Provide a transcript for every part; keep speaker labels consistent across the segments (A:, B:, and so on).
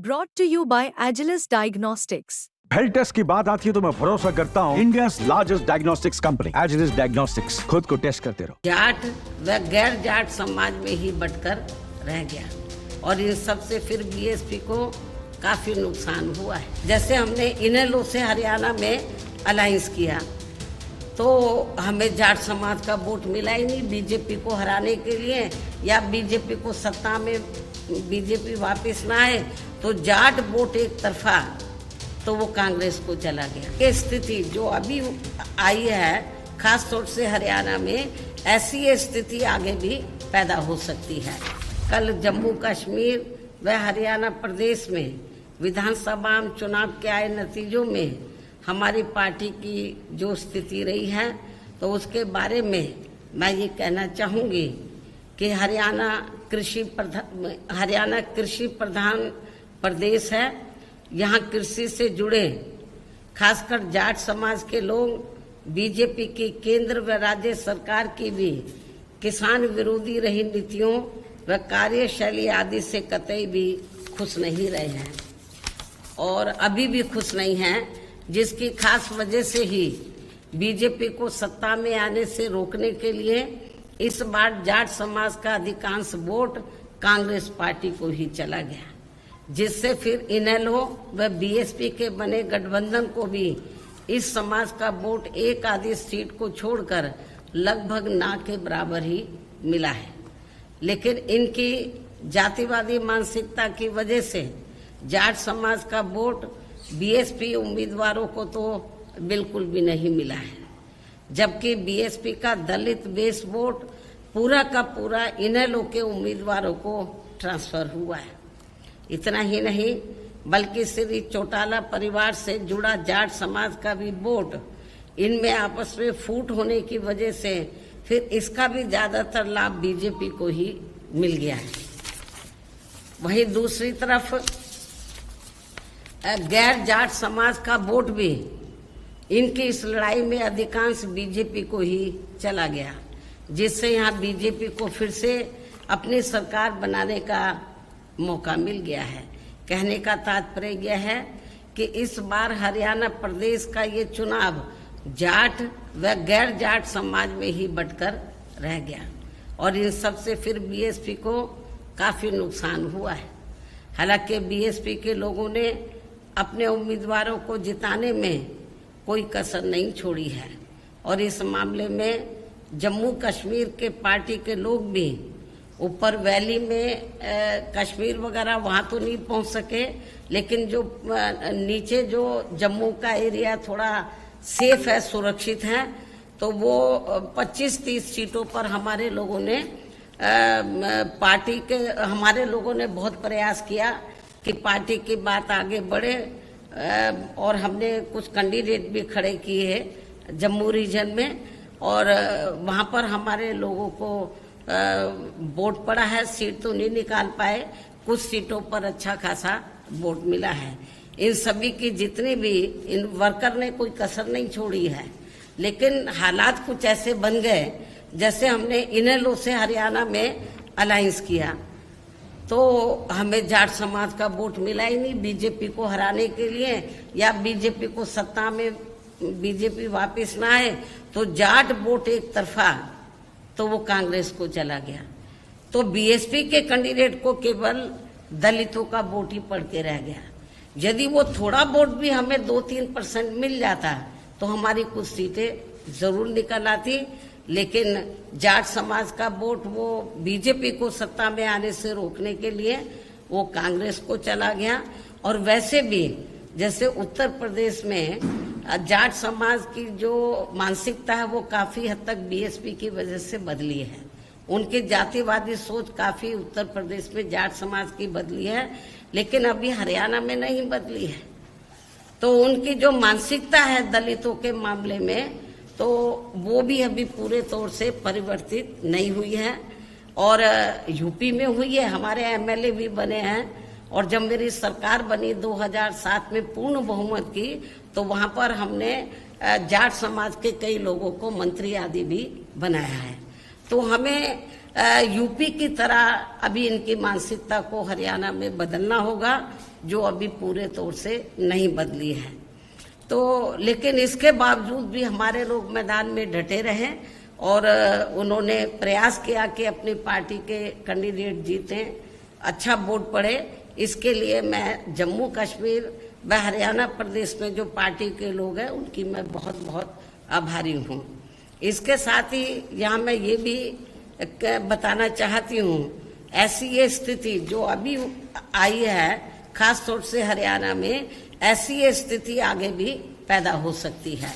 A: Brought to you by Agilus Diagnostics.
B: Health test की बात आती है तो मैं भरोसा करता हूँ India largest diagnostics company Agilus Diagnostics. खुद को टेस्ट करते रहो।
C: जाट व गैर जाट समाज में ही बंटकर रह गया और इन सबसे फिर बीएसपी को काफी नुकसान हुआ है। जैसे हमने इनेलो से हरियाणा में अलायंस किया तो हमें जाट समाज का वोट मिला ही नहीं बीजेपी को हराने के लिए, या बीजेपी को सत्ता में बीजेपी वापस ना आए तो जाट वोट एक तरफा तो वो कांग्रेस को चला गया। ये स्थिति जो अभी आई है खास तौर से हरियाणा में, ऐसी स्थिति आगे भी पैदा हो सकती है। कल जम्मू कश्मीर व हरियाणा प्रदेश में विधानसभा चुनाव के आए नतीजों में हमारी पार्टी की जो स्थिति रही है तो उसके बारे में मैं ये कहना चाहूँगी कि हरियाणा कृषि प्रधान प्रदेश है। यहाँ कृषि से जुड़े खासकर जाट समाज के लोग बीजेपी की केंद्र व राज्य सरकार की भी किसान विरोधी रही नीतियों व कार्यशैली आदि से कतई भी खुश नहीं रहे हैं और अभी भी खुश नहीं हैं, जिसकी खास वजह से ही बीजेपी को सत्ता में आने से रोकने के लिए इस बार जाट समाज का अधिकांश वोट कांग्रेस पार्टी को ही चला गया, जिससे फिर इनेलो व बीएसपी के बने गठबंधन को भी इस समाज का वोट एक आधी सीट को छोड़कर लगभग ना के बराबर ही मिला है। लेकिन इनकी जातिवादी मानसिकता की वजह से जाट समाज का वोट बीएसपी उम्मीदवारों को तो बिल्कुल भी नहीं मिला है, जबकि बीएसपी का दलित बेस वोट पूरा का पूरा इनेलो के उम्मीदवारों को ट्रांसफर हुआ है। इतना ही नहीं बल्कि श्री चौटाला परिवार से जुड़ा जाट समाज का भी वोट इनमें आपस में फूट होने की वजह से फिर इसका भी ज्यादातर लाभ बीजेपी को ही मिल गया है। वहीं दूसरी तरफ गैर जाट समाज का वोट भी इनकी इस लड़ाई में अधिकांश बीजेपी को ही चला गया, जिससे यहाँ बीजेपी को फिर से अपनी सरकार बनाने का मौका मिल गया है। कहने का तात्पर्य यह है कि इस बार हरियाणा प्रदेश का ये चुनाव जाट व गैर जाट समाज में ही बंटकर रह गया और इन सबसे फिर बीएसपी को काफी नुकसान हुआ है। हालांकि बीएसपी के लोगों ने अपने उम्मीदवारों को जिताने में कोई कसर नहीं छोड़ी है और इस मामले में जम्मू कश्मीर के पार्टी के लोग भी ऊपर वैली में कश्मीर वगैरह वहाँ तो नहीं पहुँच सके, लेकिन जो नीचे जो जम्मू का एरिया थोड़ा सेफ है, सुरक्षित है, तो वो 25-30 सीटों पर हमारे लोगों ने हमारे लोगों ने बहुत प्रयास किया कि पार्टी की बात आगे बढ़े और हमने कुछ कैंडिडेट भी खड़े किए जम्मू रीजन में और वहाँ पर हमारे लोगों को वोट पड़ा है। सीट तो नहीं निकाल पाए, कुछ सीटों पर अच्छा खासा वोट मिला है। इन सभी की जितनी भी इन वर्कर ने कोई कसर नहीं छोड़ी है, लेकिन हालात कुछ ऐसे बन गए जैसे हमने इनेलो से हरियाणा में अलायंस किया तो हमें जाट समाज का वोट मिला ही नहीं बीजेपी को हराने के लिए, या बीजेपी को सत्ता में बीजेपी वापस ना आए तो जाट वोट एक तरफा तो वो कांग्रेस को चला गया। तो बीएसपी के कैंडिडेट को केवल दलितों का वोट ही पड़ के रह गया। यदि वो थोड़ा वोट भी हमें 2-3% मिल जाता तो हमारी कुछ सीटें जरूर निकल आती, लेकिन जाट समाज का वोट वो बीजेपी को सत्ता में आने से रोकने के लिए वो कांग्रेस को चला गया। और वैसे भी जैसे उत्तर प्रदेश में जाट समाज की जो मानसिकता है वो काफी हद तक बीएसपी की वजह से बदली है। उनकी जातिवादी सोच काफी उत्तर प्रदेश में जाट समाज की बदली है, लेकिन अभी हरियाणा में नहीं बदली है। तो उनकी जो मानसिकता है दलितों के मामले में तो वो भी अभी पूरे तौर से परिवर्तित नहीं हुई है। और यूपी में हुई है, हमारे एमएलए भी बने हैं और जब मेरी सरकार बनी 2007 में पूर्ण बहुमत की तो वहां पर हमने जाट समाज के कई लोगों को मंत्री आदि भी बनाया है। तो हमें यूपी की तरह अभी इनकी मानसिकता को हरियाणा में बदलना होगा, जो अभी पूरे तौर से नहीं बदली है। तो लेकिन इसके बावजूद भी हमारे लोग मैदान में डटे रहे और उन्होंने प्रयास किया कि अपनी पार्टी के कैंडिडेट जीतें, अच्छा वोट पड़े। इसके लिए मैं जम्मू कश्मीर व हरियाणा प्रदेश में जो पार्टी के लोग हैं उनकी मैं बहुत बहुत आभारी हूँ। इसके साथ ही यहाँ मैं ये भी बताना चाहती हूँ, ऐसी ये स्थिति जो अभी आई है खास तौर से हरियाणा में, ऐसी ये स्थिति आगे भी पैदा हो सकती है।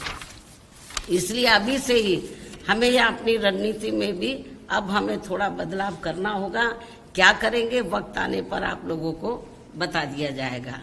C: इसलिए अभी से ही हमें यहाँ अपनी रणनीति में भी अब हमें थोड़ा बदलाव करना होगा। क्या करेंगे वक्त आने पर आप लोगों को बता दिया जाएगा।